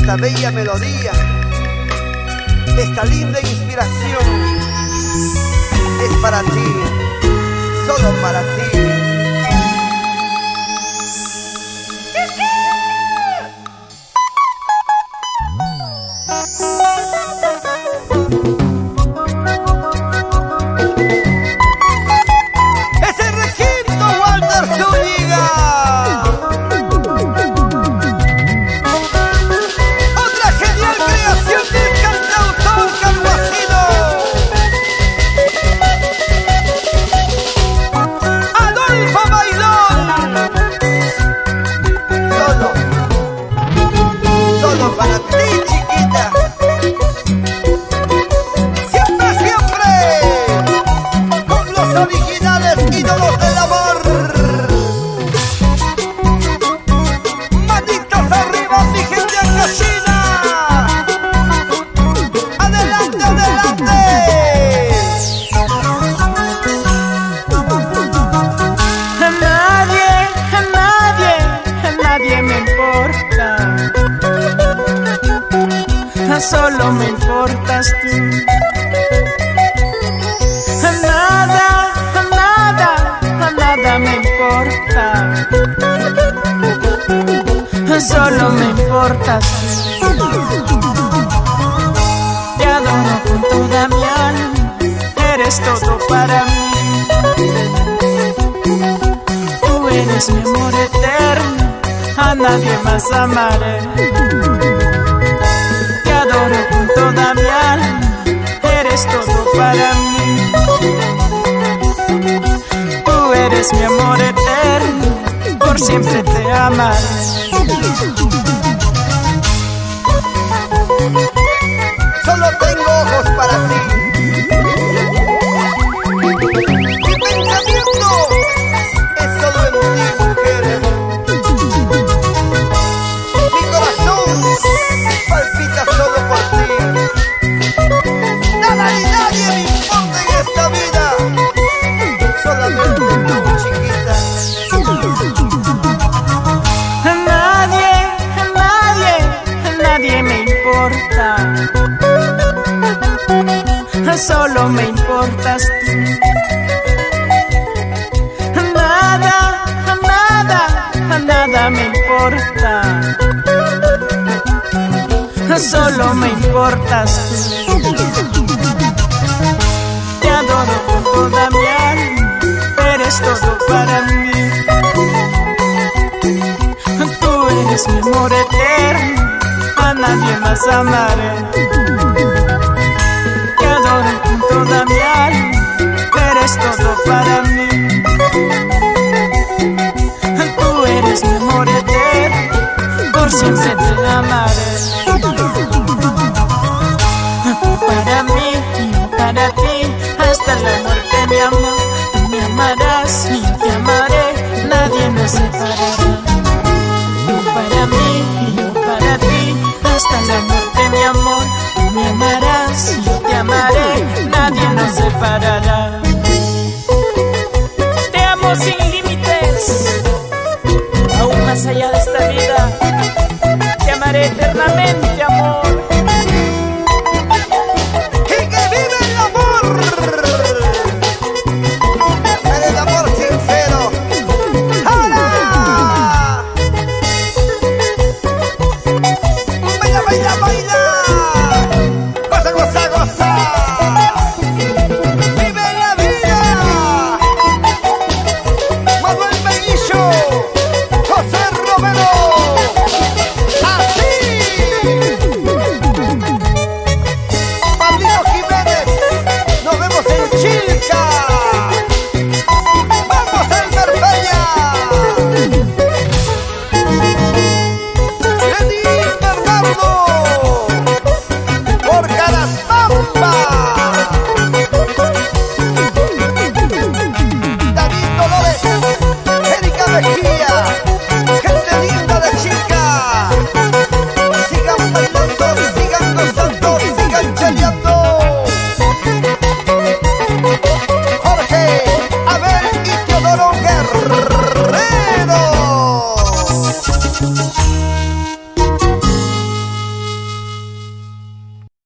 esta bella melodía, esta linda inspiración es para ti, solo para ti. Para ti, chiquita, siempre, siempre, con los originales ídolos del amor. Manitos arriba, mi gente cochina. Adelante, adelante. Nadie me importa. Solo me importas tú. Nada me importa. Solo me importas tú. Te adoro con toda mi alma. Eres todo para mí. Tú eres mi amor eterno. A nadie más amaré. Te adoro con toda mi alma, eres todo para mí. Tú eres mi amor eterno, por siempre te amaré. Solo tengo ojos para ti. Mi pensamiento es solo en ti, mujer. Mi corazón palpita solo por ti. Nada ni nadie me importa en esta vida, solamente tú, chiquita. Nadie me importa. Solo me importas tú. Nada me importa. Solo me importas tú. Te adoro con toda mi alma, eres todo para mí. Tú eres mi amor eterno, a nadie más amaré. Te adoro con toda mi alma, eres todo para mí. Tú eres mi amor eterno, por siempre te amaré. Para mí y yo para ti, hasta la muerte mi amor. Tú me amarás y yo te amaré, nadie nos separará. Tú para mí y yo para ti, hasta la muerte mi amor. Tú me amarás y yo te amaré, nadie nos separará. Te amo sin límites, aún más allá de esta vida. Te amaré eternamente, amor. Gente linda de chica.